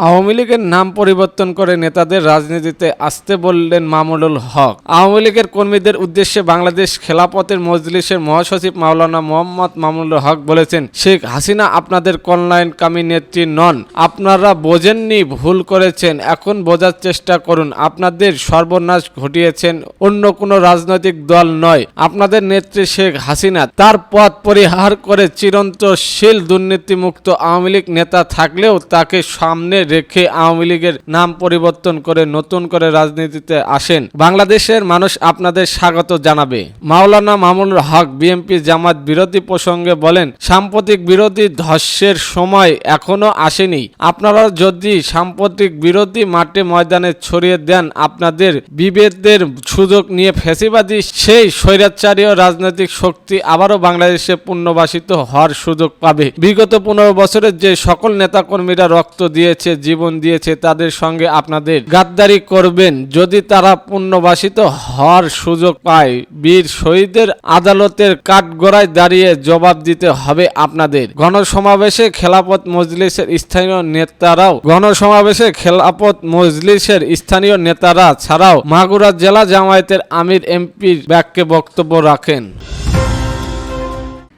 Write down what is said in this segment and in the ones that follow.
আওয়ামী লীগের নাম পরিবর্তন করে নেতাদের রাজনীতিতে আসতে বললেন মামুনুল হক। আওয়ামী লীগের কর্মীদের উদ্দেশ্যে বাংলাদেশ খেলাফতের মজলিসের মহাসচিব মাওলানা মোহাম্মদ মামুনুল হক বলেছেন, শেখ হাসিনা আপনাদের কল্যাণকামী নেত্রী নন। আপনারা বোঝেননি, ভুল করেছেন, এখন বোঝার চেষ্টা করুন। আপনাদের সর্বনাশ ঘটিয়েছেন অন্য কোনো রাজনৈতিক দল নয়। আপনাদের নেত্রী শেখ হাসিনা তার পথ পরিহার করে চিরন্তশীল দুর্নীতিমুক্ত আওয়ামী লীগ নেতা থাকলেও তাকে সামনে রেখে আওয়ামী লীগের নাম পরিবর্তন করে নতুন করে রাজনীতিতে আসেন। বাংলাদেশের মানুষ আপনাদের স্বাগত জানাবে। মাওলানা মামুনুল হক বিএনপি জামাত বিরোধী প্রসঙ্গে বলেন, সাম্প্রতিক বিরোধী ধস্যের সময় এখনো আসেনি। আপনারা যদি সাম্প্রতিক বিরোধী মাঠে ময়দানে ছড়িয়ে দেন, আপনাদের বিভেদের সুযোগ নিয়ে ফ্যাসিবাদী সেই স্বৈরাচারী রাজনৈতিক শক্তি আবারও বাংলাদেশে পুনর্বাসিত হওয়ার সুযোগ পাবে। বিগত 15 বছরের যে সকল নেতাকর্মীরা রক্ত দিয়েছে, জীবন দিয়েছে, তাদের সঙ্গে আপনাদের গাদ্দারি করবেন। যদি তারা পুনর্বাসিত হওয়ার সুযোগ পায়, বীর শহীদের আদালতের কাঠগড়ায় দাঁড়িয়ে জবাব দিতে হবে আপনাদের। গণসমাবেশে খেলাফত মজলিসের স্থানীয় নেতারা ছাড়াও মাগুরা জেলা জামায়াতের আমির এমপির ব্যাগকে বক্তব্য রাখেন।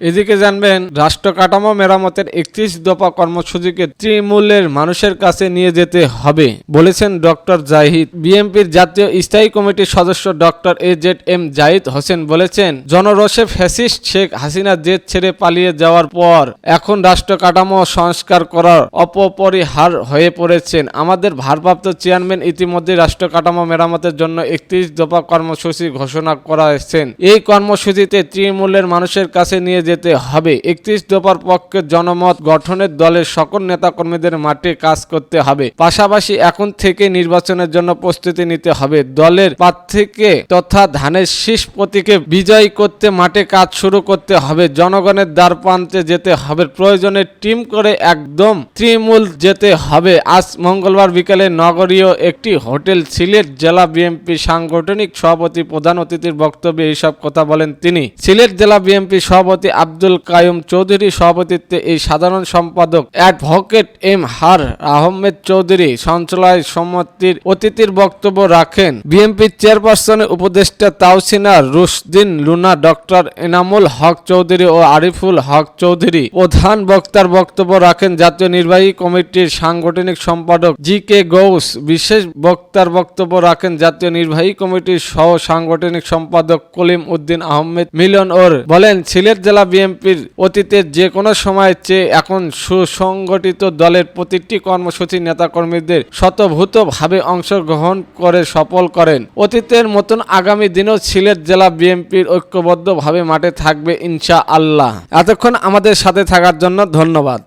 এদিকে জানবেন, রাষ্ট্র কাঠামো মেরামতের 31 দফা কর্মসূচিকে তৃণমূলের মানুষের কাছে নিয়ে যেতে হবে বলেছেন ডক্টর জাহিদ। বিএনপির জাতীয় স্থায়ী কমিটির সদস্য ডক্টর AZM জাহিদ হোসেন বলেছেন, জনরোষে ফ্যাসিস্ট শেখ হাসিনা জেদ ছেড়ে পালিয়ে যাওয়ার পর এখন রাষ্ট্র কাঠামো সংস্কার করার অপরিহার্য হয়ে পড়েছেন। আমাদের ভারপ্রাপ্ত চেয়ারম্যান ইতিমধ্যে রাষ্ট্র কাঠামো মেরামতের জন্য 31 দফা কর্মসূচি ঘোষণা করেছেন। এই কর্মসূচিতে তৃণমূলের মানুষের কাছে নিয়ে যেতে হবে। 31 দফার পক্ষে জনমত গঠনের দলের সকল নেতাকর্মীদের মাঠে কাজ করতে হবে। পাশাপাশি এখন থেকে নির্বাচনের জন্য প্রস্তুতি নিতে হবে। দলের প্রার্থীকে তথা ধানের শীষ প্রতীকে বিজয়ী করতে মাঠে কাজ শুরু করতে হবে। জনগণের দ্বার প্রান্তে যেতে হবে। প্রয়োজনে টিম করে একদম তৃণমূল যেতে হবে। আজ মঙ্গলবার বিকেলে নগরীয় একটি হোটেল সিলেট জেলা বিএনপি সাংগঠনিক সভাপতি প্রধান অতিথির বক্তব্যে এইসব কথা বলেন তিনি। সিলেট জেলা বিএনপি সভাপতি আব্দুল কায়ুম চৌধুরী সভাপতিত্বে এই সাধারণ সম্পাদক অ্যাডভোকেট এম হার আহমেদ চৌধুরী সঞ্চালয় সমিতির অতিথির বক্তব্য রাখেন। বিএনপির চেয়ারপারসনের উপদেষ্টা তাওসিনা রুশদিন লুনা, ডক্টর এনামুল হক চৌধুরী ও আরিফুল হক চৌধুরী প্রধান বক্তার বক্তব্য রাখেন। জাতীয় নির্বাহী কমিটির সাংগঠনিক সম্পাদক জি.কে. গৌস বিশেষ বক্তার বক্তব্য রাখেন। জাতীয় নির্বাহী কমিটির সহ সাংগঠনিক সম্পাদক কলিম উদ্দিন আহমেদ মিলন ওর বলেন, সিলেট জেলা বিএনপির অতীতের যে কোনো সময়ের চেয়ে এখন সুসংগঠিত দলের প্রতিটি কর্মসূচি নেতাকর্মীদের শতভূতভাবে অংশগ্রহণ করে সফল করেন। অতীতের মতন আগামী দিনেও সিলেট জেলা বিএনপির ঐক্যবদ্ধভাবে মাঠে থাকবে ইনশাআল্লাহ। এতক্ষণ আমাদের সাথে থাকার জন্য ধন্যবাদ।